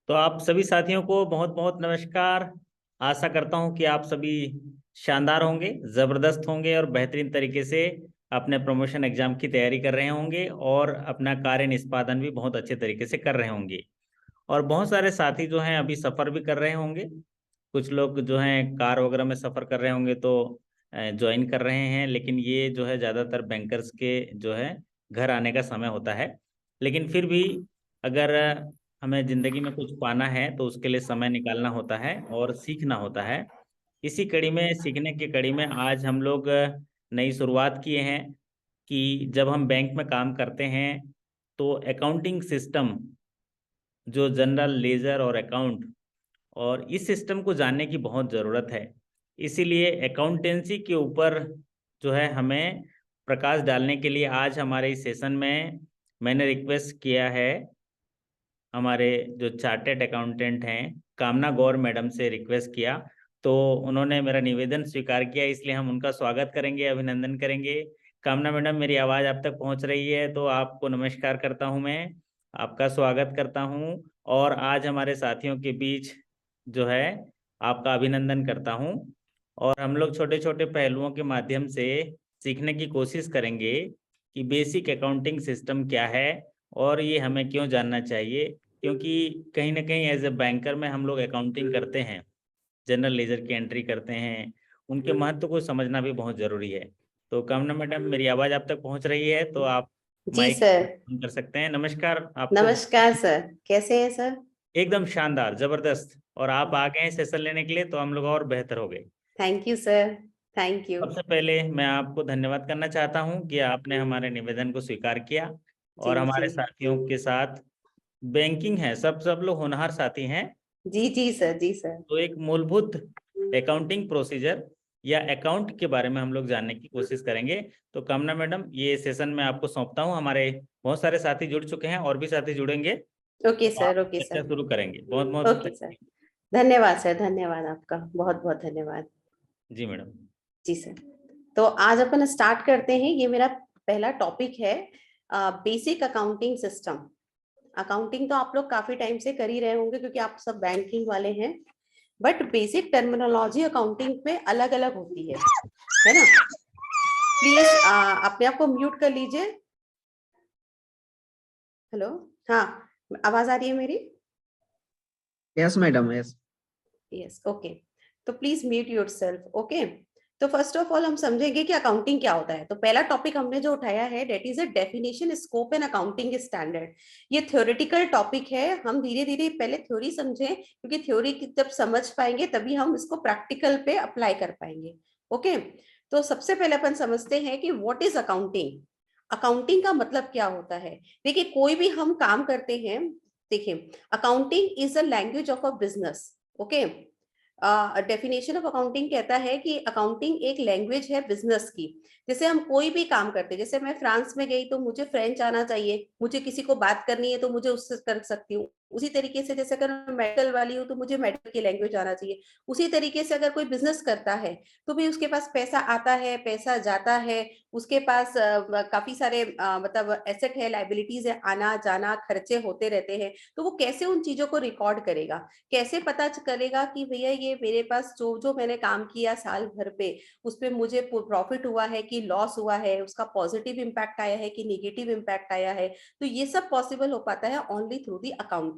तो आप सभी साथियों को बहुत बहुत नमस्कार। आशा करता हूं कि आप सभी शानदार होंगे, जबरदस्त होंगे और बेहतरीन तरीके से अपने प्रमोशन एग्जाम की तैयारी कर रहे होंगे और अपना कार्य निष्पादन भी बहुत अच्छे तरीके से कर रहे होंगे। और बहुत सारे साथी जो हैं अभी सफर भी कर रहे होंगे। कुछ लोग जो हैं कार वगैरह में सफर कर रहे होंगे तो ज्वाइन कर रहे हैं, लेकिन ये जो है ज़्यादातर बैंकर्स के जो है घर आने का समय होता है। लेकिन फिर भी अगर हमें ज़िंदगी में कुछ पाना है तो उसके लिए समय निकालना होता है और सीखना होता है। इसी कड़ी में, सीखने की कड़ी में आज हम लोग नई शुरुआत किए हैं कि जब हम बैंक में काम करते हैं तो अकाउंटिंग सिस्टम, जो जनरल लेजर और अकाउंट, और इस सिस्टम को जानने की बहुत ज़रूरत है। इसीलिए अकाउंटेंसी के ऊपर जो है हमें प्रकाश डालने के लिए आज हमारे इस सेशन में मैंने रिक्वेस्ट किया है हमारे जो चार्टेड अकाउंटेंट हैं कामना गौर मैडम से रिक्वेस्ट किया। तो उन्होंने मेरा निवेदन स्वीकार किया, इसलिए हम उनका स्वागत करेंगे, अभिनंदन करेंगे। कामना मैडम, मेरी आवाज़ आप तक पहुंच रही है तो आपको नमस्कार करता हूं, मैं आपका स्वागत करता हूं और आज हमारे साथियों के बीच जो है आपका अभिनंदन करता हूं। और हम लोग छोटे छोटे पहलुओं के माध्यम से सीखने की कोशिश करेंगे कि बेसिक अकाउंटिंग सिस्टम क्या है और ये हमें क्यों जानना चाहिए। क्योंकि कहीं ना कहीं एज ए बैंकर में हम लोग अकाउंटिंग करते हैं, जनरल लेजर की एंट्री करते हैं, उनके महत्व को समझना भी बहुत ज़रूरी है। तो कामना मैडम, मेरी आवाज़ आप तक पहुंच रही है तो आप जी माइक सर। ऑन कर सकते हैं। नमस्कार आपको। नमस्कार सर, कैसे हैं सर? एकदम शानदार, जबरदस्त। और आप आ गए हैं सेशन लेने के लिए तो हम लोग और बेहतर हो गए। Thank you sir, thank you. सबसे पहले मैं आपको धन्यवाद करना चाहता हूं कि आपने हमारे निवेदन को स्वीकार किया जी और जी हमारे साथियों के साथ बैंकिंग है, सब सब लोग होनहार साथी हैं। जी जी सर, जी सर। तो एक मूलभूत अकाउंटिंग प्रोसीजर या अकाउंट के बारे में हम लोग जानने की कोशिश करेंगे। तो कामना मैडम, ये सेशन मैं आपको सौंपता हूँ। हमारे बहुत सारे साथी जुड़ चुके हैं और भी साथी जुड़ेंगे, ओके तो सर, आप ओके चर्चा सर। शुरू करेंगे। बहुत बहुत ओके सर, धन्यवाद सर, धन्यवाद आपका, बहुत बहुत धन्यवाद। जी मैडम। जी सर। तो आज अपन स्टार्ट करते हैं। ये मेरा पहला टॉपिक है, बेसिक अकाउंटिंग सिस्टम। अकाउंटिंग तो आप लोग काफी टाइम से कर ही रहे होंगे क्योंकि आप सब बैंकिंग वाले हैं, बट बेसिक टर्मिनोलॉजी अकाउंटिंग में अलग अलग होती है ना? प्लीज अपने आप को म्यूट कर लीजिए। हेलो, हाँ, आवाज आ रही है मेरी? Yes madam, yes. Yes, okay. तो प्लीज म्यूट योरसेल्फ। ओके। तो फर्स्ट ऑफ ऑल हम समझेंगे कि अकाउंटिंग क्या होता है। तो पहला टॉपिक हमने जो उठाया है, that is a definition, scope and accounting standard. ये थ्योरेटिकल टॉपिक है। हम धीरे धीरे पहले थ्योरी समझें, क्योंकि थ्योरी जब समझ पाएंगे तभी हम इसको प्रैक्टिकल पे अप्लाई कर पाएंगे। ओके। तो सबसे पहले अपन समझते हैं कि व्हाट इज अकाउंटिंग। अकाउंटिंग का मतलब क्या होता है? देखिए, कोई भी हम काम करते हैं, देखिए, accounting is a language of a business. Okay. Definition of accounting कहता है कि अकाउंटिंग एक लैंग्वेज है बिजनेस की। जैसे हम कोई भी काम करते हैं, जैसे मैं फ्रांस में गई तो मुझे फ्रेंच आना चाहिए, मुझे किसी को बात करनी है तो मुझे उससे कर सकती हूँ। उसी तरीके से जैसे अगर मैं मेडिकल वाली हूँ तो मुझे मेडिकल की लैंग्वेज आना चाहिए। उसी तरीके से अगर कोई बिजनेस करता है तो भी उसके पास पैसा आता है, पैसा जाता है, उसके पास काफी सारे मतलब एसेट है, लाइबिलिटीज है, आना जाना खर्चे होते रहते हैं। तो वो कैसे उन चीजों को रिकॉर्ड करेगा, कैसे पता करेगा कि भैया ये मेरे पास जो जो मैंने काम किया साल भर पे, उस पे मुझे प्रॉफिट हुआ है कि लॉस हुआ है, उसका पॉजिटिव इम्पैक्ट आया है कि नेगेटिव इम्पैक्ट आया है। तो ये सब पॉसिबल हो पाता है ओनली थ्रू दी अकाउंटिंग।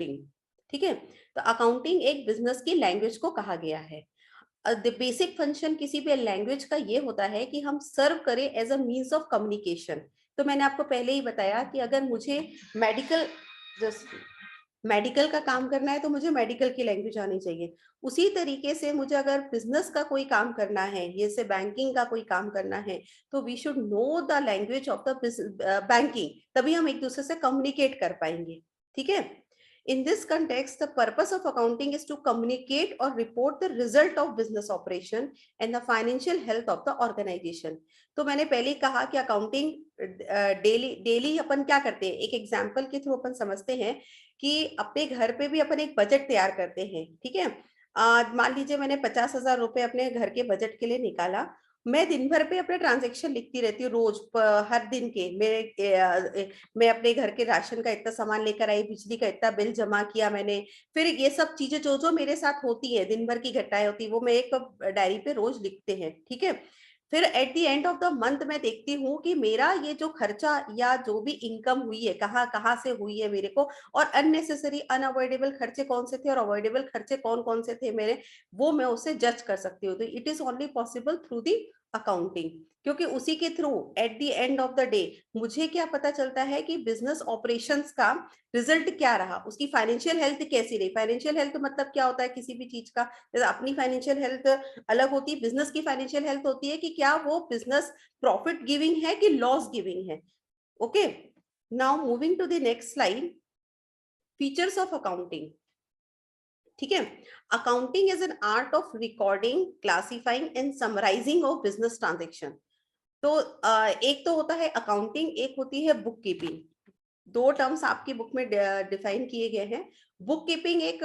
ठीक है। तो अकाउंटिंग एक बिजनेस की लैंग्वेज को कहा गया है। द बेसिक फंक्शन किसी भी लैंग्वेज का ये होता है कि हम सर्व करें as a means of communication. तो मैंने आपको पहले ही बताया कि अगर मुझे मेडिकल मेडिकल का काम करना है तो मुझे मेडिकल की लैंग्वेज आनी चाहिए। उसी तरीके से मुझे अगर बिजनेस का कोई काम करना है, जैसे बैंकिंग का कोई काम करना है, तो we should know the language of the banking, तभी हम एक दूसरे से कम्युनिकेट कर पाएंगे। ठीक है। In this context, the purpose of accounting is to communicate or report the result of business operation and the financial health of the organization. तो मैंने पहले ही कहा कि अकाउंटिंग डेली डेली अपन क्या करते हैं, एक एग्जांपल के थ्रू अपन समझते हैं कि अपने घर पे भी अपन एक बजट तैयार करते हैं। ठीक है। मान लीजिए मैंने 50,000 रुपए अपने घर के बजट के लिए निकाला मैं दिन भर पे अपने ट्रांजैक्शन लिखती रहती हूँ रोज हर दिन के मैं अपने घर के राशन का इतना सामान लेकर आई, बिजली का इतना बिल जमा किया मैंने, फिर ये सब चीजें जो जो मेरे साथ होती है, दिन भर की घटनाएं होती है, वो मैं एक डायरी पे रोज लिखते हैं, ठीक है। फिर eight the end of the month मैं देखती हूँ कि मेरा ये जो खर्चा या जो भी इनकम हुई है कहाँ कहाँ से हुई है मेरे को, और अननेसेसरी अनअवॉइडेबल खर्चे कौन से थे और अवॉइडेबल खर्चे कौन कौन से थे मेरे, वो मैं उसे जज कर सकती हूँ। तो it is only possible through the accounting, क्योंकि उसी के through eight the end of the day मुझे क्या पता चलता है कि बिजनेस ऑपरेशंस का रिजल्ट क्या रहा, उसकी फाइनेंशियल हेल्थ कैसी रही। फाइनेंशियल हेल्थ मतलब क्या होता है किसी भी चीज का, जैसे अपनी फाइनेंशियल हेल्थ अलग होती है, बिजनेस की फाइनेंशियल हेल्थ होती है कि क्या वो बिजनेस प्रॉफिट गिविंग है कि लॉस गिविंग है। Okay, now moving to the next slide, features of accounting. ठीक है, accounting is an art of recording, classifying and summarising of business transaction. तो एक तो होता है अकाउंटिंग, एक होती है बुक कीपिंग। दो टर्म्स आपकी बुक में डिफाइन किए गए हैं। बुक कीपिंग एक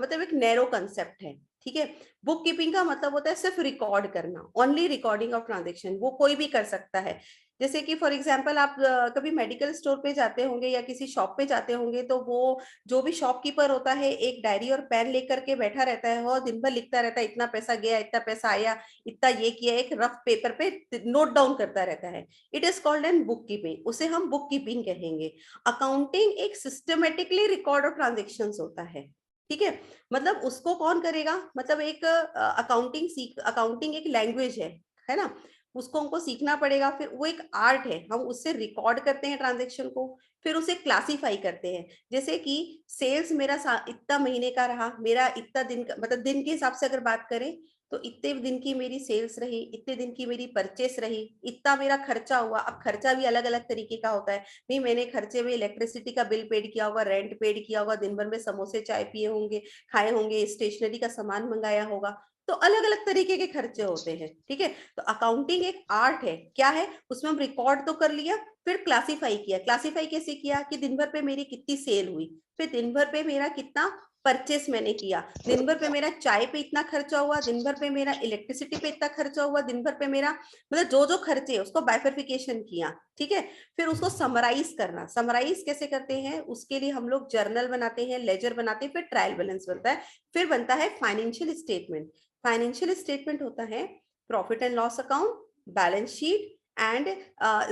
मतलब एक नैरो कंसेप्ट है, ठीक है। बुक कीपिंग का मतलब होता है सिर्फ रिकॉर्ड करना, ओनली रिकॉर्डिंग ऑफ ट्रांजेक्शन, वो कोई भी कर सकता है। जैसे कि फॉर एग्जांपल आप कभी मेडिकल स्टोर पे जाते होंगे या किसी शॉप पे जाते होंगे, तो वो जो भी शॉपकीपर होता है एक डायरी और पेन लेकर के बैठा रहता है और दिन भर लिखता रहता है, इतना पैसा गया, इतना पैसा आया, इतना ये किया, एक रफ पेपर पे नोट डाउन करता रहता है। It is called N book keeping, उसे हम बुक कीपिंग कहेंगे। अकाउंटिंग एक सिस्टमेटिकली रिकॉर्ड ऑफ ट्रांजेक्शन होता है, ठीक है। मतलब उसको कौन करेगा, मतलब एक अकाउंटिंग एक लैंग्वेज है ना, उसको हमको सीखना पड़ेगा। फिर वो एक आर्ट है, हम उससे रिकॉर्ड करते हैं ट्रांजेक्शन को, फिर उसे क्लासिफाई करते हैं। जैसे कि सेल्स मेरा इतना महीने का रहा, मेरा इतना दिन का, मतलब दिन के हिसाब से अगर बात करें तो इतने दिन की मेरी सेल्स रही, इतने दिन की मेरी परचेस रही, इतना मेरा खर्चा हुआ। अब खर्चा भी अलग अलग तरीके का होता है भाई, मैंने खर्चे में इलेक्ट्रिसिटी का बिल पेड किया होगा, रेंट पेड किया होगा, दिन भर में समोसे चाय पिए होंगे, खाए होंगे, स्टेशनरी का सामान मंगाया होगा, तो अलग अलग तरीके के खर्चे होते हैं, ठीक है। तो अकाउंटिंग एक आर्ट है, क्या है, उसमें हम रिकॉर्ड तो कर लिया, फिर क्लासिफाई किया। क्लासिफाई कैसे किया कि दिन भर पे मेरी कितनी सेल हुई, फिर दिन भर पे मेरा कितना परचेस मैंने किया, दिन भर पे मेरा चाय पे इतना खर्चा हुआ, दिन भर पे मेरा इलेक्ट्रिसिटी पे इतना खर्चा हुआ, दिन भर पे मेरा, मतलब जो जो खर्चे उसको बाइफरफिकेशन किया, ठीक है। फिर उसको समराइज करना, समराइज कैसे करते हैं, उसके लिए हम लोग जर्नल बनाते हैं, लेजर बनाते हैं, फिर ट्रायल बैलेंस बनता है, फिर बनता है फाइनेंशियल स्टेटमेंट। फाइनेंशियल स्टेटमेंट होता है profit and loss account, balance sheet and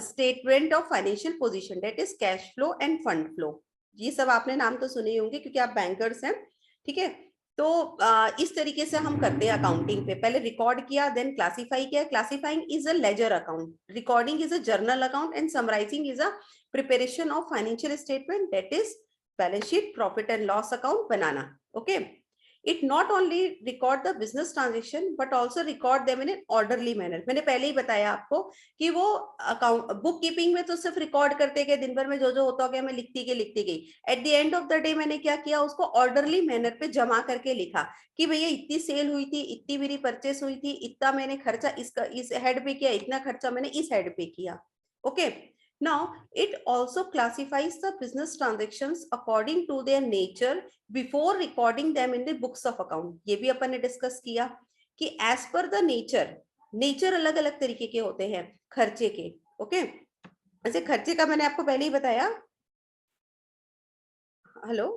statement of financial position, that is cash flow end fund flow. ये सब आपने नाम तो सुने होंगे क्योंकि आप बैंकर्स हैं, ठीक है। तो इस तरीके से हम करते हैं अकाउंटिंग पे, पहले रिकॉर्ड किया, देन क्लासिफाई किया। Classifying is a ledger account, recording is a journal account and summarising is a preparation of financial statement, that is balance sheet, profit and loss account बनाना। Okay, it not only record the business transaction but also record them in an orderly manner। मैंने पहले ही बताया आपको कि वो account book keeping में तो सिर्फ रिकॉर्ड करते गए, दिन भर में जो जो होता गया मैं लिखती गई। Eight the end of the day मैंने क्या किया, उसको ऑर्डरली मैनर पे जमा करके लिखा कि भैया इतनी सेल हुई थी, इतनी मेरी परचेस हुई थी, इतना मैंने खर्चा इस हेड पे किया, इतना खर्चा मैंने इस हेड पे किया। Okay, now it also classifies the business transactions according to their nature before recording them in the books of account। ये भी अपन ने डिस्कस किया कि as per the nature अलग अलग तरीके के होते हैं खर्चे के। ओके, ऐसे खर्चे का मैंने आपको पहले ही बताया। हेलो,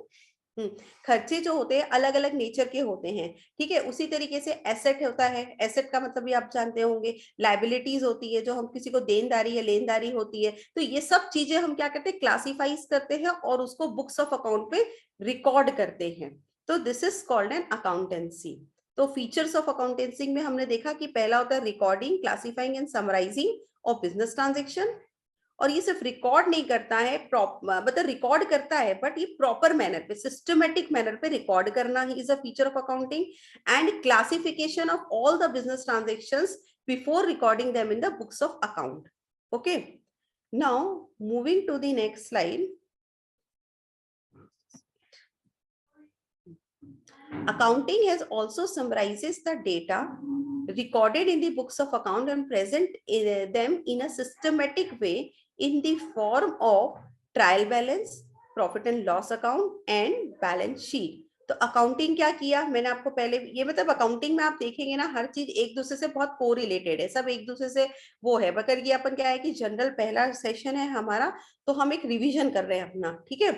खर्चे जो होते हैं अलग अलग नेचर के होते हैं, ठीक है। उसी तरीके से एसेट होता है, एसेट का मतलब भी आप जानते होंगे, लाइबिलिटीज होती है जो हम किसी को देनदारी या लेनदारी होती है, तो ये सब चीजें हम क्या करते हैं, क्लासिफाइज करते हैं और उसको बुक्स ऑफ अकाउंट पे रिकॉर्ड करते हैं। तो this is called an accountancy. तो फीचर्स ऑफ अकाउंटेंसी में हमने देखा कि पहला होता है recording, classifying and summarising of business transaction. और ये सिर्फ रिकॉर्ड नहीं करता है, मतलब रिकॉर्ड करता है बट ये प्रॉपर मैनर पे, सिस्टमेटिक मैनर पे रिकॉर्ड करना ही is a feature of accounting. And classification of all the business transactions before recording them in the books of account. Okay, now moving to the next slide. Accounting has also summarizes the data recorded in the books of account and present them in a systematic way in the form of trial balance, profit and loss account and balance sheet। तो accounting क्या किया मैंने आपको पहले, ये मतलब accounting में आप देखेंगे ना हर चीज एक दूसरे से बहुत को रिलेटेड है, सब एक दूसरे से वो है। मगर ये अपन क्या है कि जनरल पहला सेशन है हमारा, तो हम एक रिवीजन कर रहे हैं अपना, ठीक है।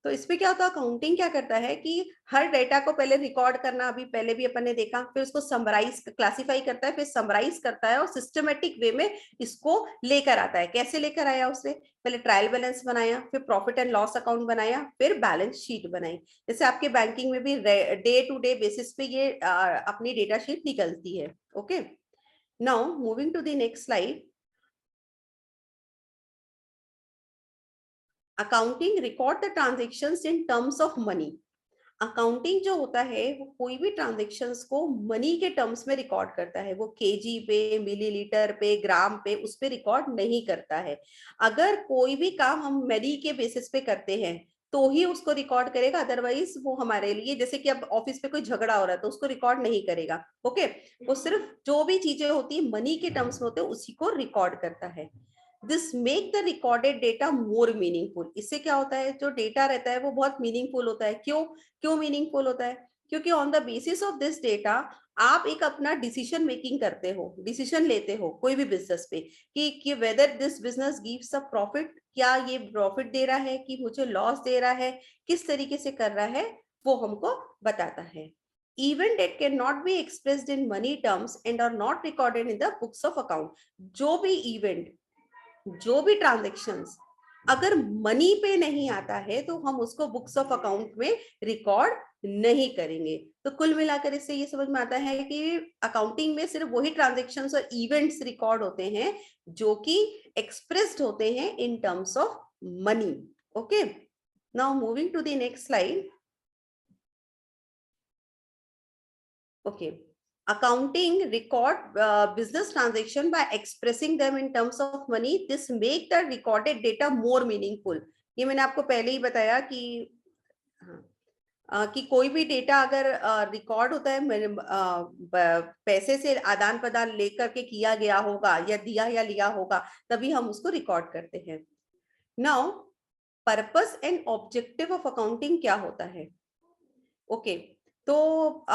तो इसमें क्या होता है, अकाउंटिंग क्या करता है कि हर डेटा को पहले रिकॉर्ड करना, अभी पहले भी अपन ने देखा, फिर उसको समराइज क्लासिफाई करता है, फिर समराइज करता है और सिस्टमेटिक वे में इसको लेकर आता है। कैसे लेकर आया उसने, पहले ट्रायल बैलेंस बनाया, फिर प्रॉफिट एंड लॉस अकाउंट बनाया, फिर बैलेंस शीट बनाई। जैसे आपके बैंकिंग में भी डे टू डे बेसिस पे ये अपनी डेटा शीट निकलती है। Okay, now moving to the next slide. Accounting record the transactions in terms of money. Accounting जो होता है वो कोई भी ट्रांजेक्शन्स को मनी के टर्म्स में रिकॉर्ड करता है। वो केजी पे, मिलीलीटर पे, ग्राम पे, उस पे रिकॉर्ड नहीं करता है। अगर कोई भी काम हम मनी के बेसिस पे करते हैं तो ही उसको रिकॉर्ड करेगा, अदरवाइज वो हमारे लिए, जैसे कि अब ऑफिस पे कोई झगड़ा हो रहा है तो उसको रिकॉर्ड नहीं करेगा। ओके, वो सिर्फ जो भी चीजें होती है मनी के टर्म्स में होते हैं उसी को रिकॉर्ड करता है। This make the recorded data more meaningful. इससे क्या होता है, जो डेटा रहता है वो बहुत मीनिंगफुल होता है। क्यों मीनिंगफुल होता है, क्योंकि on the basis of this data आप एक अपना डिसीजन मेकिंग करते हो, डिसीजन लेते हो कोई भी बिजनेस पे कि whether this business gives a profit, क्या ये प्रॉफिट दे रहा है कि मुझे लॉस दे रहा है, किस तरीके से कर रहा है, वो हमको बताता है। Event that can not be expressed in money terms and are not recorded in the books of account. जो भी इवेंट, जो भी ट्रांजेक्शन्स अगर मनी पे नहीं आता है तो हम उसको बुक्स ऑफ अकाउंट में रिकॉर्ड नहीं करेंगे। तो कुल मिलाकर इससे ये समझ में आता है कि अकाउंटिंग में सिर्फ वही ट्रांजेक्शन्स और इवेंट्स रिकॉर्ड होते हैं जो कि एक्सप्रेस्ड होते हैं in terms of money. Okay, now moving to the next slide. Okay, accounting record business transaction by expressing them in terms of money. This make the recorded data more meaningful. ये मैंने आपको पहले ही बताया कि हाँ, कि कोई भी डेटा अगर रिकॉर्ड होता है पैसे से आदान प्रदान लेकर के किया गया होगा या दिया या लिया होगा, तभी हम उसको रिकॉर्ड करते हैं। Now purpose and objective of accounting क्या होता है। ओके, तो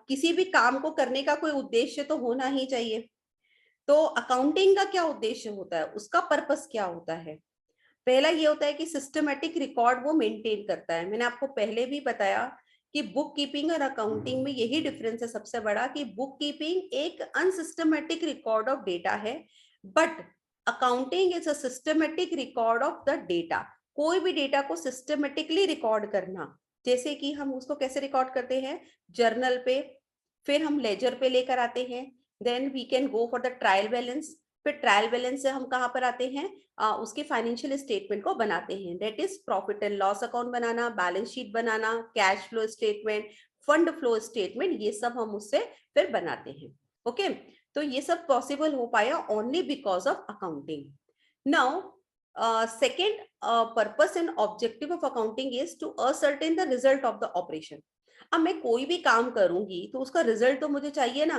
किसी भी काम को करने का कोई उद्देश्य तो होना ही चाहिए। तो अकाउंटिंग का क्या उद्देश्य होता है, उसका पर्पस क्या होता है। पहला ये होता है कि सिस्टमेटिक रिकॉर्ड वो मेंटेन करता है। मैंने आपको पहले भी बताया कि बुक कीपिंग और अकाउंटिंग में यही डिफरेंस है सबसे बड़ा, कि बुक कीपिंग एक अनसिस्टमेटिक रिकॉर्ड ऑफ डेटा है, but accounting is a systematic record of the data. कोई भी डेटा को सिस्टमेटिकली रिकॉर्ड करना, जैसे कि हम उसको कैसे रिकॉर्ड करते हैं, जर्नल पे, फिर हम लेजर पे लेकर आते हैं, then we can go for the trial balance, फिर ट्रायल बैलेंस से हम कहाँ पर आते हैं, उसके फाइनेंशियल स्टेटमेंट को बनाते हैं, that is profit and loss account banana, balance sheet banana, cash flow statement, fund flow statement, ये सब हम उससे फिर बनाते हैं। ओके, तो ये सब पॉसिबल हो पाया only because of accounting. Now second purpose and objective of accounting is to ascertain the result of the operation. अब मैं कोई भी काम करूंगी तो उसका रिजल्ट तो मुझे चाहिए ना।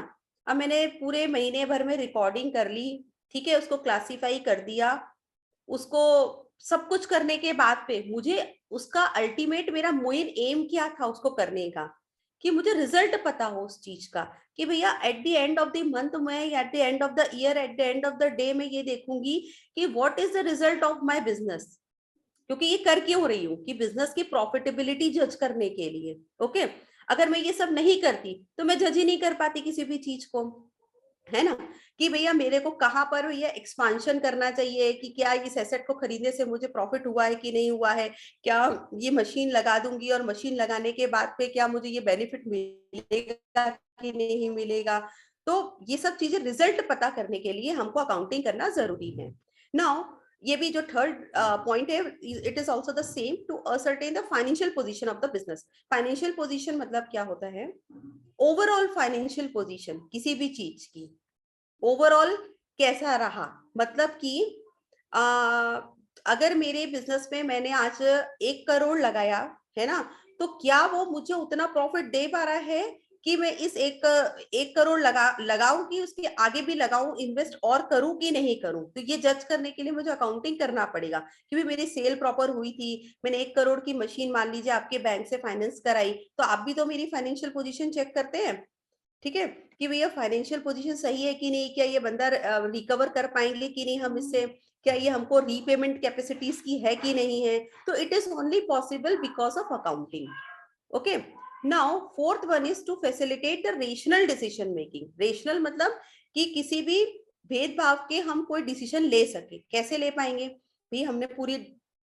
अब मैंने पूरे महीने भर में रिकॉर्डिंग कर ली, ठीक है, उसको क्लासिफाई कर दिया, उसको सब कुछ करने के बाद पे मुझे उसका अल्टीमेट, मेरा मेन एम क्या था उसको करने का, कि मुझे रिजल्ट पता हो उस चीज का, कि भैया at the end of the month में, at the end of the year, at the end of the day में ये देखूंगी कि what is the result of my business. क्योंकि ये कर क्यों रही हूँ, कि बिजनेस की प्रॉफिटेबिलिटी जज करने के लिए। ओके, अगर मैं ये सब नहीं करती तो मैं जज ही नहीं कर पाती किसी भी चीज को, है ना, कि भैया मेरे को कहाँ पर भैया एक्सपांशन करना चाहिए, कि क्या इस एसेट को खरीदने से मुझे प्रॉफिट हुआ है कि नहीं हुआ है, क्या ये मशीन लगा दूंगी और मशीन लगाने के बाद पे क्या मुझे ये बेनिफिट मिलेगा कि नहीं मिलेगा। तो ये सब चीजें रिजल्ट पता करने के लिए हमको अकाउंटिंग करना जरूरी है। नाउ ये भी जो थर्ड पॉइंट है, it is also the same, to ascertain the financial position of the business. Financial position मतलब क्या होता है, ओवरऑल फाइनेंशियल पोजीशन किसी भी चीज की ओवरऑल कैसा रहा, मतलब कि अगर मेरे बिजनेस में मैंने आज 1 करोड़ लगाया है ना, तो क्या वो मुझे उतना प्रॉफिट दे पा रहा है कि मैं इस 1 करोड़ लगाऊं कि उसके आगे भी लगाऊं, इन्वेस्ट और करूं कि नहीं करूं। तो ये जज करने के लिए मुझे अकाउंटिंग करना पड़ेगा कि मेरी सेल प्रॉपर हुई थी, मैंने 1 करोड़ की मशीन मान लीजिए आपके बैंक से फाइनेंस कराई, तो आप भी तो मेरी फाइनेंशियल पोजीशन चेक करते हैं, ठीक है, कि भैया फाइनेंशियल पोजीशन सही है कि नहीं, क्या ये बंदा रिकवर कर पाएंगे कि नहीं हम इससे, क्या ये हमको रीपेमेंट कैपेसिटीज की है कि नहीं है। तो it is only possible because of accounting. Okay, now fourth one is to facilitate the rational decision making. Rational मतलब कि किसी भी भेदभाव के हम कोई डिसीजन ले सके। कैसे ले पाएंगे भाई, हमने पूरी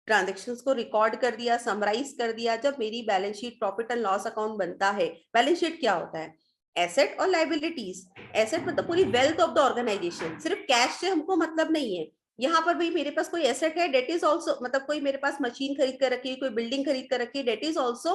ट्रांजेक्शन्स को रिकॉर्ड कर दिया, समराइज कर दिया। जब मेरी balance sheet, profit and loss account बनता है, बैलेंस शीट क्या होता है, एसेट और लाइबिलिटीज। एसेट मतलब पूरी वेल्थ ऑफ द ऑर्गेनाइजेशन, सिर्फ कैश से हमको मतलब नहीं है। यहाँ पर भाई मेरे पास कोई एसेट है, डेट इज ऑल्सो, मतलब कोई मेरे पास मशीन खरीद कर रखी है, कोई बिल्डिंग खरीद कर रखी है, that is also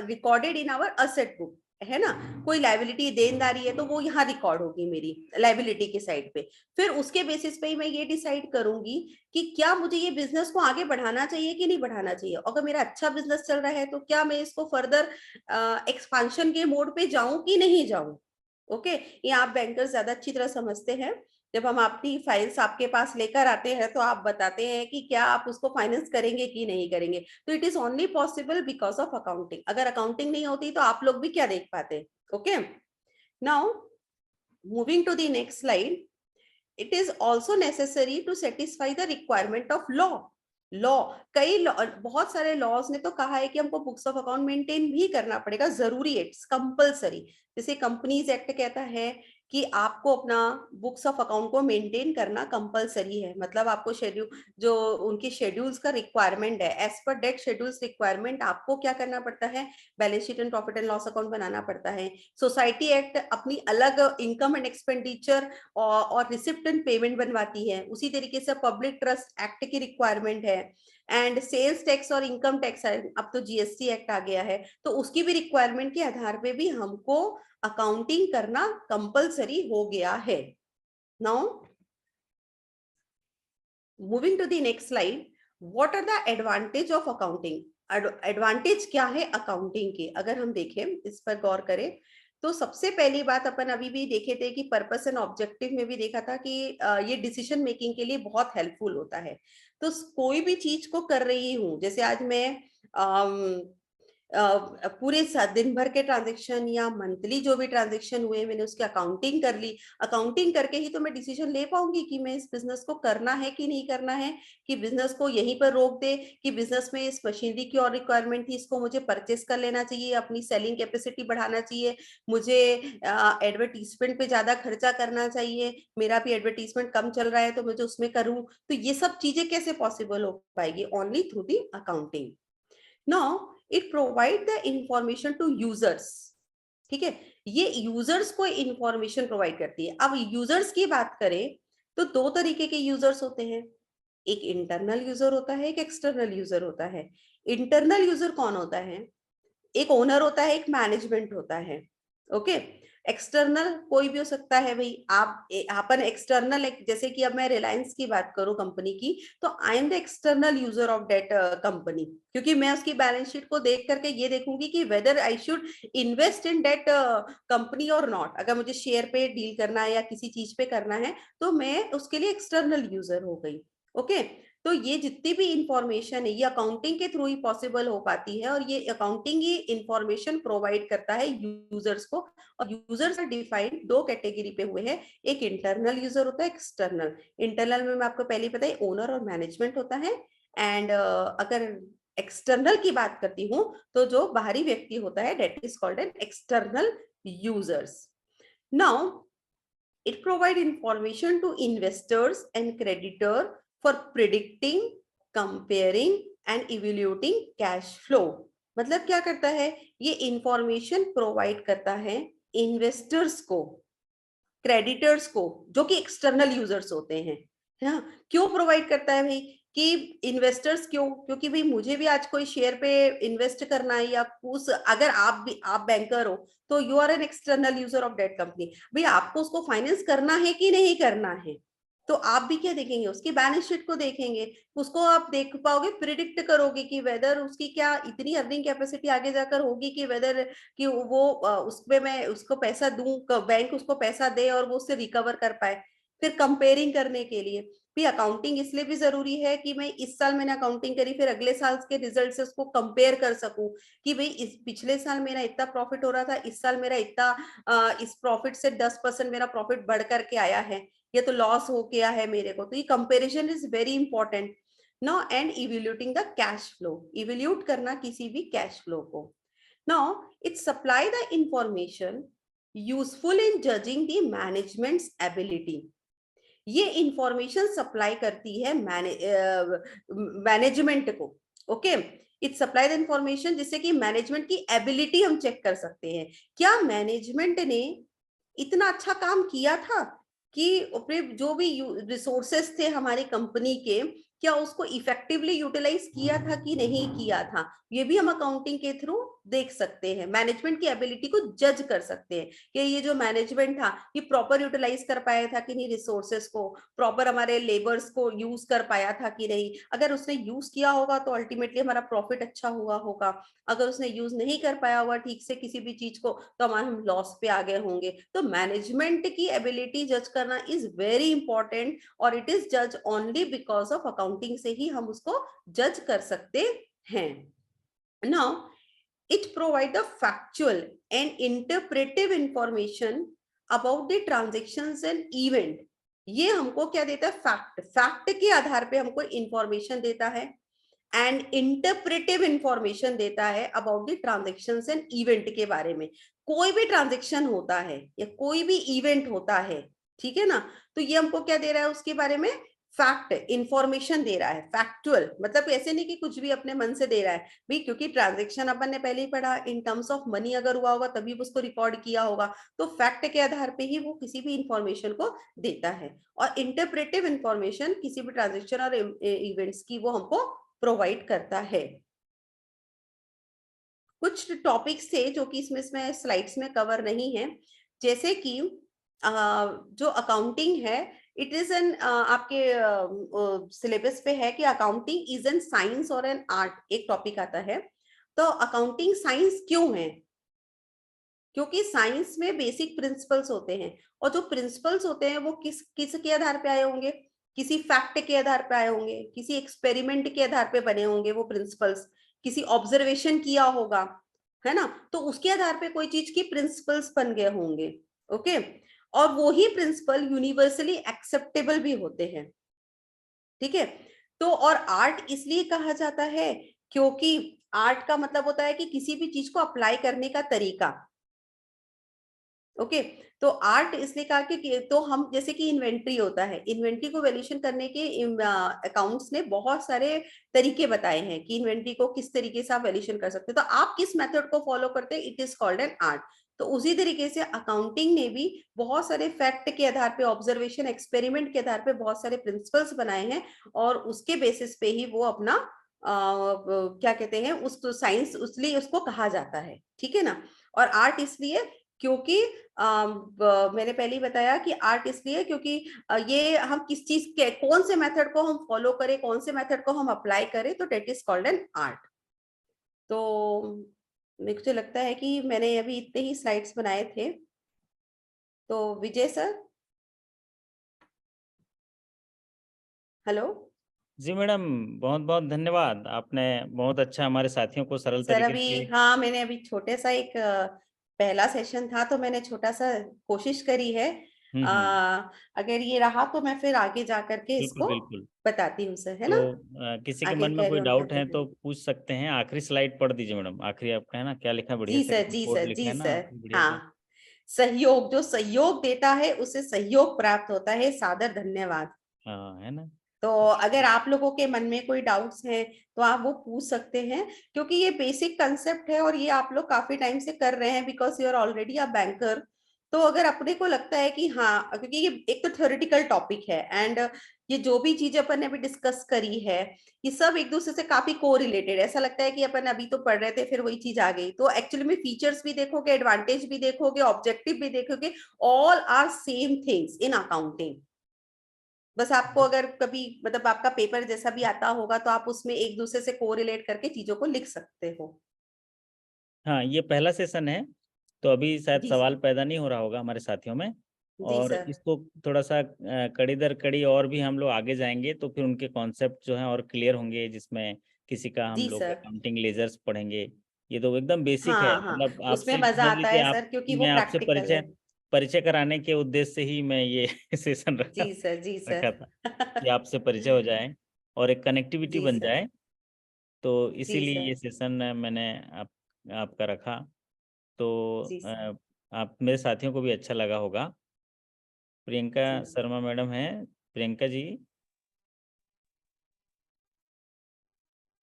recorded in our asset book, है ना। कोई लाइबिलिटी, देनदारी है, तो वो यहाँ रिकॉर्ड होगी मेरी लाइबिलिटी के साइड पे। फिर उसके बेसिस पे ही मैं ये डिसाइड करूंगी कि क्या मुझे ये बिजनेस को आगे बढ़ाना चाहिए कि नहीं बढ़ाना चाहिए। अगर मेरा अच्छा बिजनेस चल रहा है तो क्या मैं इसको फर्दर एक्सपांशन के मोड पे जाऊं कि नहीं जाऊं। ओके, ये आप बैंकर्स ज्यादा अच्छी तरह समझते हैं। जब हम अपनी फाइल्स आपके पास लेकर आते हैं तो आप बताते हैं कि क्या आप उसको फाइनेंस करेंगे कि नहीं करेंगे। तो it is only possible because of accounting. अगर अकाउंटिंग नहीं होती तो आप लोग भी क्या देख पाते। Okay, now moving to the next slide, it is also necessary to satisfy the requirement of law। कई बहुत सारे लॉज ने तो कहा है कि हमको बुक्स ऑफ अकाउंट मेंटेन भी करना पड़ेगा, जरूरी है, इट्स कंपलसरी। जैसे कंपनीज एक्ट कहता है कि आपको अपना बुक्स ऑफ अकाउंट को मेंटेन करना कंपलसरी है। मतलब आपको शेड्यूल, जो उनके शेड्यूल्स का रिक्वायरमेंट है, as per date schedules requirement आपको क्या करना पड़ता है, balance sheet and profit and loss account बनाना पड़ता है। सोसाइटी एक्ट अपनी अलग इनकम एंड एक्सपेंडिचर और रिसिप्ट एंड पेमेंट बनवाती है। उसी तरीके से पब्लिक ट्रस्ट एक्ट की रिक्वायरमेंट है। एंड सेल्स टैक्स और इनकम टैक्स, अब तो जीएसटी एक्ट आ गया है, तो उसकी भी रिक्वायरमेंट के आधार पे भी हमको अकाउंटिंग करना कंपलसरी हो गया है। Now moving to the next slide, what are the advantage of accounting. Advantage क्या है अकाउंटिंग के, अगर हम देखें, इस पर गौर करें, तो सबसे पहली बात अपन अभी भी देखे थे कि पर्पस एंड ऑब्जेक्टिव में भी देखा था कि ये डिसीजन मेकिंग के लिए बहुत हेल्पफुल होता है। तो कोई भी चीज को कर रही हूँ, जैसे आज मैं पूरे दिन भर के ट्रांजेक्शन या मंथली जो भी ट्रांजेक्शन हुए, मैंने उसकी अकाउंटिंग कर ली। अकाउंटिंग करके ही तो मैं डिसीजन ले पाऊंगी कि मैं इस बिजनेस को करना है कि नहीं करना है, कि बिजनेस को यहीं पर रोक दे, कि बिजनेस में इस मशीनरी की और रिक्वायरमेंट थी, इसको मुझे परचेस कर लेना चाहिए, अपनी सेलिंग कैपेसिटी बढ़ाना चाहिए, मुझे एडवर्टीजमेंट पे ज्यादा खर्चा करना चाहिए, मेरा भी एडवर्टीजमेंट कम चल रहा है तो मुझे उसमें करूं। तो ये सब चीजें कैसे पॉसिबल हो पाएगी, only through the accounting. Now it provide the information to users. ठीक है, ये यूजर्स को इंफॉर्मेशन प्रोवाइड करती है। अब यूजर्स की बात करें तो दो तरीके के यूजर्स होते हैं, एक इंटरनल यूजर होता है, एक एक्सटर्नल यूजर होता है। इंटरनल यूजर कौन होता है, एक ओनर होता है, एक मैनेजमेंट होता है। ओके, एक्सटर्नल कोई भी हो सकता है भाई। आप अपन एक्सटर्नल, जैसे कि अब मैं रिलायंस की बात करूं कंपनी की, तो I am the external user of that company, क्योंकि मैं उसकी बैलेंस शीट को देख करके ये देखूंगी कि whether I should invest in that company और नॉट। अगर मुझे शेयर पे डील करना है या किसी चीज पे करना है तो मैं उसके लिए एक्सटर्नल यूजर हो गई। ओके, तो ये जितनी भी इंफॉर्मेशन है ये अकाउंटिंग के थ्रू ही पॉसिबल हो पाती है, और ये अकाउंटिंग ही इंफॉर्मेशन प्रोवाइड करता है यूजर्स को। और यूजर्स डिफाइंड दो कैटेगरी पे हुए हैं, एक इंटरनल यूजर होता है, एक्सटर्नल। इंटरनल में आपको पहले पता है ओनर और मैनेजमेंट होता है। एंड अगर एक्सटर्नल की बात करती हूँ तो जो बाहरी व्यक्ति होता है, that is called an external users. Now it provide information to investors and creditor for predicting, comparing and evaluating cash flow। मतलब क्या करता है, ये इंफॉर्मेशन प्रोवाइड करता है इन्वेस्टर्स को, क्रेडिटर्स को, जो कि एक्सटर्नल यूजर्स होते हैं, है ना। क्यों प्रोवाइड करता है भाई, कि इन्वेस्टर्स क्यों, क्योंकि भाई मुझे भी आज कोई शेयर पे इन्वेस्ट करना है, या उस, अगर आप बैंकर हो तो you are an external user of that company, भाई आपको उसको फाइनेंस करना है कि नहीं करना है। तो आप भी क्या देखेंगे, उसकी बैलेंस शीट को देखेंगे, उसको आप देख पाओगे, प्रिडिक्ट करोगे कि वेदर उसकी क्या इतनी अर्निंग कैपेसिटी आगे जाकर होगी कि वेदर कि वो उसमें मैं उसको पैसा दूं, बैंक उसको पैसा दे और वो उससे रिकवर कर पाए। फिर कंपेयरिंग करने के लिए भी अकाउंटिंग इसलिए भी जरूरी है कि मैं इस साल मैंने अकाउंटिंग करी, फिर अगले साल के रिजल्ट से उसको कंपेयर कर सकूं कि भाई इस पिछले साल मेरा इतना प्रॉफिट हो रहा था, इस साल मेरा इतना इस प्रॉफिट से 10% मेरा प्रॉफिट बढ़ करके आया है, ये तो लॉस हो गया है मेरे को। तो ये comparison is very important now. And evaluating the cash flow, evaluate करना किसी भी कैश फ्लो को। Now it supply the information useful in judging the managements ability. ये इंफॉर्मेशन सप्लाई करती है मैनेजमेंट को। Okay, it supply the information जिससे कि मैनेजमेंट की एबिलिटी हम चेक कर सकते हैं, क्या मैनेजमेंट ने इतना अच्छा काम किया था कि अपने जो भी रिसोर्सेस थे हमारी कंपनी के, क्या उसको इफेक्टिवली यूटिलाइज किया था कि नहीं किया था। ये भी हम अकाउंटिंग के थ्रू देख सकते हैं, मैनेजमेंट की एबिलिटी को जज कर सकते हैं कि ये जो मैनेजमेंट था ये प्रॉपर यूटिलाइज कर पाया था कि नहीं, रिसोर्सेस को प्रॉपर हमारे लेबर्स को यूज कर पाया था कि नहीं। अगर उसने यूज किया होगा तो अल्टीमेटली हमारा प्रॉफिट अच्छा हुआ होगा, अगर उसने यूज नहीं कर पाया हुआ ठीक से किसी भी चीज को तो हम लॉस पे आ गए होंगे। तो मैनेजमेंट की एबिलिटी जज करना इज वेरी इंपॉर्टेंट, और इट इज जज ओनली बिकॉज ऑफ अकाउंटिंग से ही हम उसको जज कर सकते हैं। Now it provide the factual and interpretive information about the transactions and event। ये हमको क्या देता है, फैक्ट के आधार पे हमको इंफॉर्मेशन देता है, एंड इंटरप्रेटिव इंफॉर्मेशन देता है about the transactions and event के बारे में। कोई भी ट्रांजेक्शन होता है या कोई भी इवेंट होता है, ठीक है ना, तो ये हमको क्या दे रहा है, उसके बारे में फैक्ट इंफॉर्मेशन दे रहा है। फैक्चुअल मतलब ऐसे नहीं कि कुछ भी अपने मन से दे रहा है भाई, क्योंकि ट्रांजेक्शन अपन ने पहले ही पढ़ा, इन टर्म्स ऑफ मनी अगर हुआ होगा तभी उसको रिकॉर्ड किया होगा, तो फैक्ट के आधार पे ही वो किसी भी इंफॉर्मेशन को देता है। और इंटरप्रेटिव इंफॉर्मेशन किसी भी ट्रांजेक्शन और इवेंट्स की वो हमको प्रोवाइड करता है। कुछ टॉपिक्स थे जो कि इसमें स्लाइड्स में कवर नहीं है, जैसे कि जो अकाउंटिंग है, इट इज एन आपके सिलेबस पे है कि अकाउंटिंग इज एन साइंस और एन आर्ट, एक टॉपिक आता है। तो अकाउंटिंग साइंस क्यों है, क्योंकि साइंस में बेसिक प्रिंसिपल्स होते हैं, और जो प्रिंसिपल्स होते हैं वो किस के आधार पे आए होंगे, किसी फैक्ट के आधार पे आए होंगे, किसी एक्सपेरिमेंट के आधार पे बने होंगे वो प्रिंसिपल्स, किसी ऑब्जर्वेशन किया होगा, है ना, तो उसके आधार पे कोई चीज की प्रिंसिपल्स बन गए होंगे। ओके, और वो ही प्रिंसिपल यूनिवर्सली एक्सेप्टेबल भी होते हैं, ठीक है। तो और आर्ट इसलिए कहा जाता है क्योंकि आर्ट का मतलब होता है कि किसी भी चीज को अप्लाई करने का तरीका। ओके, तो आर्ट इसलिए कहा कि तो हम जैसे कि इन्वेंट्री होता है, इन्वेंट्री को वैल्यूएशन करने के अकाउंट्स ने बहुत सारे तरीके बताए हैं कि इन्वेंट्री को किस तरीके से आप वैल्यूएशन कर सकते हो, तो आप किस मेथड को फॉलो करते हैं, it is called an art. तो उसी तरीके से अकाउंटिंग ने भी बहुत सारे फैक्ट के आधार पे, ऑब्जर्वेशन एक्सपेरिमेंट के आधार पे बहुत सारे प्रिंसिपल्स बनाए हैं, और उसके बेसिस पे ही वो अपना क्या कहते हैं उसको साइंस इसलिए उसको कहा जाता है, ठीक है ना। और आर्ट इसलिए क्योंकि मैंने पहले ही बताया कि आर्ट इसलिए क्योंकि ये हम किस चीज के कौन से मेथड को हम फॉलो करें, कौन से मेथड को हम अप्लाई करें, तो that is called an art. तो मुझे लगता है कि मैंने अभी इतने ही स्लाइड्स बनाए थे। तो विजय सर, हेलो। जी मैडम, बहुत बहुत धन्यवाद, आपने बहुत अच्छा हमारे साथियों को सरल सर तरीके अभी से। हाँ, मैंने अभी छोटे सा एक पहला सेशन था तो मैंने छोटा सा कोशिश करी है। हम्म। अगर ये रहा तो मैं फिर आगे जा करके बिल्कुल इसको बिल्कुल। बताती हूँ सर, है तो ना, किसी के आगे मन में कैरी कोई ऑन डाउट करते है हैं। तो पूछ सकते हैं। आखिरी स्लाइड पढ़ दीजिए मैडम, आखिरी आपका है ना, क्या लिखा है बढ़िया जी से, सर, जी कोड सर, लिखा जी है ना सर। आपने बढ़िया सा। हाँ, सहयोग, जो सहयोग देता है उसे सहयोग प्राप्त होता है, सादर धन्यवाद। हाँ, है ना। तो अगर आप लोगों के मन में कोई डाउट्स हैं तो आप वो पूछ सकते हैं, क्योंकि ये बेसिक कंसेप्ट है और ये आप लोग काफी टाइम से कर रहे हैं, because you are already a banker. तो अगर अपने को लगता है कि हाँ, क्योंकि ये एक तो थ्योरेटिकल टॉपिक है, एंड ये जो भी चीज अपन ने अभी डिस्कस करी है ये सब एक दूसरे से काफी को रिलेटेड, ऐसा लगता है कि अपन अभी तो पढ़ रहे थे फिर वही चीज आ गई, तो एक्चुअली में फीचर्स भी देखोगे, एडवांटेज भी देखोगे, ऑब्जेक्टिव भी देखोगे, all are same things in accounting. बस आपको अगर कभी मतलब आपका पेपर जैसा भी आता होगा तो आप उसमें एक दूसरे से कोरिलेट करके चीजों को लिख सकते हो। हाँ, ये पहला सेशन है, तो अभी शायद जी सवाल सर। पैदा नहीं हो रहा होगा हमारे साथियों में। जी और सर। इसको थोड़ा सा कड़ी दर कड़ी और भी हम लोग आगे जाएंगे तो फिर उनके कॉन्सेप्ट जो हैं और क्लियर होंगे, जिसमें किसी का हम जी लोग सर। अकाउंटिंग लेजर्स पढ़ेंगे। ये तो एकदम बेसिक है, हाँ हाँ, मतलब उसमें आपसे मजा समझ आता लीजिए है आप, सर क्योंकि वो मैं आपसे प्रैक्टिकल परिचय है। परिचय कराने के उद्देश्य से ही मैं ये सेशन जी सर। जी रखा सर। था कि आपसे परिचय हो जाए और एक कनेक्टिविटी जी बन सर। जाए। तो जी इसीलिए सर। ये सेशन मैंने आपका रखा। तो जी सर। आप मेरे साथियों को भी अच्छा लगा होगा। प्रियंका जी शर्मा मैडम हैं, प्रियंका जी।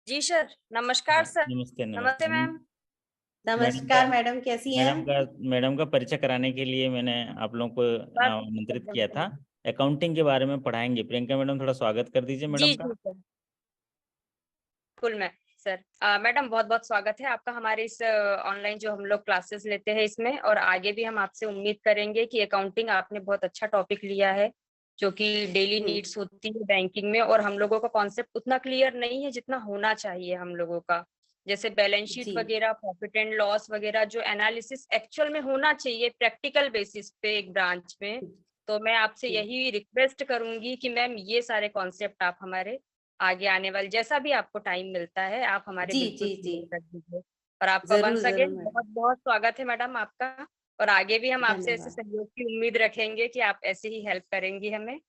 जी सर, नमस्कार हाँ, सर। नमस्ते नमस्ते नमस्ते। मैम। मैडम का नमस्कार मैडम, कैसी हैं? मैडम का परिचय कराने के लिए मैंने आप लोगों को बस आमंत्रित एकदम किया था। अकाउंटिंग के बारे में पढ़ाएंगे। प्रियंका मैडम, थोड़ा स्वागत कर दीजिए जी मैडम का। जी सर, बिल्कुल मैम। सर मैडम, बहुत बहुत स्वागत है आपका हमारे इस ऑनलाइन जो हम लोग क्लासेस लेते हैं इसमें। और आगे भी हम आपसे उम्मीद करेंगे कि अकाउंटिंग आपने बहुत अच्छा टॉपिक लिया है, जो कि डेली नीड्स होती है बैंकिंग में। और हम लोगों का कॉन्सेप्ट उतना क्लियर नहीं है जितना होना चाहिए हम लोगों का। जैसे बैलेंस शीट जी वगैरह, प्रॉफिट एंड लॉस वगैरह, जो एनालिसिस एक्चुअल में होना चाहिए प्रैक्टिकल बेसिस पे एक ब्रांच में। तो मैं आपसे यही रिक्वेस्ट करूंगी कि मैम ये सारे कॉन्सेप्ट आप हमारे आगे आने वाले जैसा भी आपको टाइम मिलता है आप हमारे जी बिल्कुल जी जी, क्लियर कर दीजिए। और आपका जरूर वंस जरूर अगेन मैडम। बहुत बहुत स्वागत है मैडम आपका। और आगे भी हम आपसे ऐसे धन्यवाद। सहयोग की उम्मीद रखेंगे कि आप ऐसे ही हेल्प करेंगी हमें।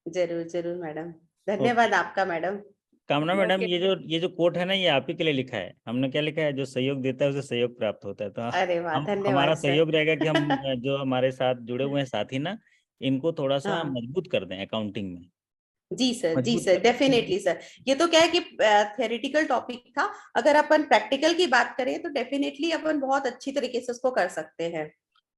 जरूर जरूर मैडम। ओके। धन्यवाद आपका मैडम। कामना मैडम, ओके। ये जो कोट है ना, ये आप ही के लिए लिखा है। हमने क्या लिखा है, जो सहयोग देता है उसे सहयोग प्राप्त होता है। तो अरे वाह, हम हमारा धन्यवाद सर। सहयोग रहेगा कि हम जो हमारे साथ जुड़े हुए हैं साथी ना, इनको थोड़ा सा हाँ मजबूत कर दें अकाउंटिंग में। जी मजबूत सर, कर डेफिनेटली सर। ये तो क्या है कि थ्योरेटिकल टॉपिक था, अगर अपन प्रैक्टिकल की बात करें तो डेफिनेटली अपन बहुत अच्छी तरीके से उसको कर सकते हैं।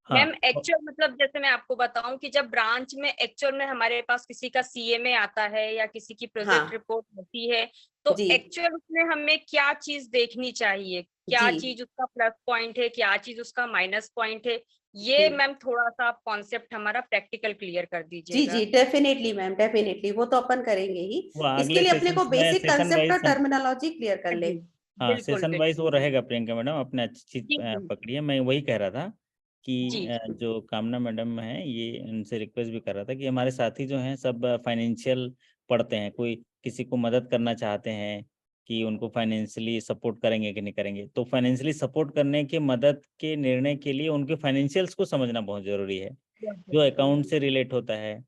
हाँ। मैम एक्चुअल मतलब जैसे मैं आपको बताऊं कि जब ब्रांच में एक्चुअल में हमारे पास किसी का सीएमए आता है या किसी की प्रोजेक्ट हाँ रिपोर्ट होती है, तो जी एक्चुअल उसमें हमें क्या चीज देखनी चाहिए, क्या जी। चीज उसका प्लस पॉइंट है, क्या चीज उसका माइनस पॉइंट है। ये मैम थोड़ा सा आप कॉन्सेप्ट हमारा प्रैक्टिकल क्लियर कर जी दीजिएगा। जी, डेफिनेटली मैम, डेफिनेटली वो तो अपन करेंगे ही। वो इसके अगले लिए अपने सेशन को में बेसिक सेशन कंसेप्ट और वाइज। टर्मिनोलॉजी क्लियर कर ले। जी हाँ, बिल्कुल सेशन वाइज वो बिल्कुल। रहेगा प्रियंका मैडम, आपने अच्छी चीज जी जी पकड़ी है। मैं वही कह रहा था कि जी जो कामना मैडम है, ये उनसे रिक्वेस्ट भी कर रहा था कि हमारे साथी जो हैं सब फाइनेंशियल पढ़ते हैं। कोई किसी को मदद करना चाहते हैं कि उनको फाइनेंशियली सपोर्ट करेंगे कि नहीं करेंगे, तो फाइनेंशियली सपोर्ट करने के मदद के निर्णय के लिए उनके फाइनेंशियल्स को समझना बहुत ज़रूरी है, बहुत जो जरूरी अकाउंट है। से रिलेट होता है।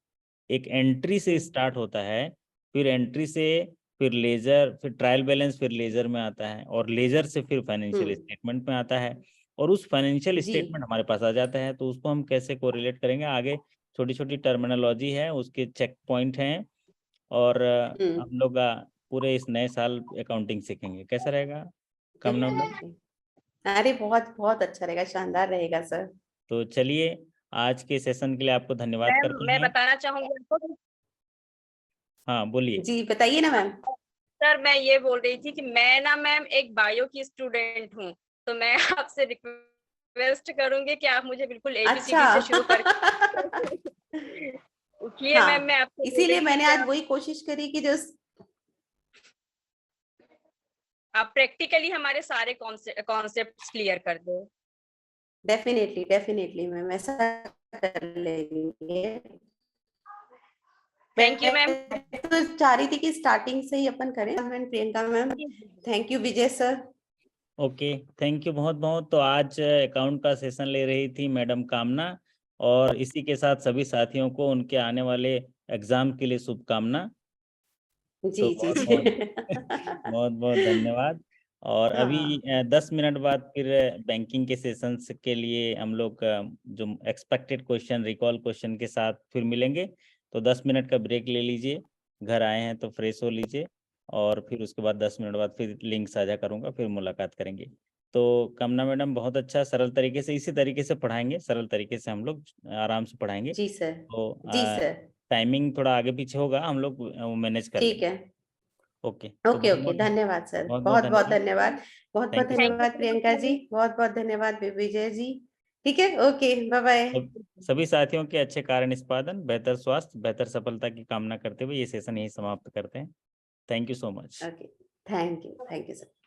एक एंट्री से स्टार्ट होता है, फिर एंट्री से फिर लेजर, फिर ट्रायल बैलेंस, फिर लेजर में आता है, और लेजर से फिर फाइनेंशियल हम्म। स्टेटमेंट में आता है। और उस फाइनेंशियल जी। स्टेटमेंट हमारे पास आ जाता है, तो उसको हम कैसे कोरिलेट करेंगे आगे। छोटी छोटी टर्मिनोलॉजी है, उसके चेक पॉइंट हैं। और हम लोग पूरे इस नए साल अकाउंटिंग सीखेंगे। कैसा रहेगा कामना मैडम? डेफिनेटली। अरे बहुत बहुत अच्छा रहेगा, शानदार रहेगा सर। तो चलिए, आज के सेशन के लिए आपको धन्यवाद मैम करते मैं हैं। बताना चाहूंगी आपको। हाँ, बोलिए। जी बताइए ना मैम। सर मैं ये बोल रही थी कि मैं ना मैम एक बायो की स्टूडेंट हूँ। तो मैं आपसे रिक्वेस्ट करूंगी कि आप मुझे बिल्कुल अच्छा। एबीसीडी से शुरू करके इसलिए मैम मैं हाँ, आपको बोल इसीलिए रही थी मैंने कि आज वही कोशिश करी कि जो आप प्रैक्टिकली हमारे सारे कॉन्सेप्ट क्लियर कर दो। डेफिनेटली डेफिनेटली मैम, ऐसा कर लेंगे। Thank you ma'am. मैं तो चाह रही थी कि स्टार्टिंग से ही अपन करें। Ma'am Priyanka ma'am. Thank you Vijay sir. Okay, thank you बहुत बहुत। तो आज अकाउंट का सेशन ले रही थी मैडम कामना, और इसी के साथ सभी साथियों को उनके आने वाले एग्जाम के लिए शुभकामना। जी तो जी बहुत जी। बहुत बहुत बहुत धन्यवाद। और अभी हाँ 10 मिनट बाद फिर बैंकिंग के सेशंस के लिए हम लोग जो एक्सपेक्टेड क्वेश्चन, रिकॉल क्वेश्चन के साथ फिर मिलेंगे। तो 10 मिनट का ब्रेक ले लीजिए, घर आए हैं तो फ्रेश हो लीजिए, और फिर उसके बाद 10 मिनट बाद फिर लिंक साझा करूंगा, फिर मुलाकात करेंगे। तो कामना मैडम बहुत अच्छा, सरल तरीके से, इसी तरीके से पढ़ाएंगे, सरल तरीके से हम लोग आराम से पढ़ाएंगे। जी सर। तो जी सर। टाइमिंग थोड़ा आगे पीछे होगा, हम लोग वो मैनेज कर ठीक लेंगे। है। ओके, तो ओके बहुत ओके, बहुत धन्यवाद सर, बहुत बहुत बहुत बहुत धन्यवाद। धन्यवाद। बहुत बहुत thank you so thank you धन्यवाद much. So much Priyanka ji, ma'am. बहुत बहुत धन्यवाद विजय जी। ठीक है, ओके, बाय बाय। सभी साथियों के अच्छे कार्य निष्पादन, बेहतर स्वास्थ्य, बेहतर सफलता की कामना करते हुए ये सेशन यही समाप्त करते हैं। Thank you so much. Okay, thank you sir.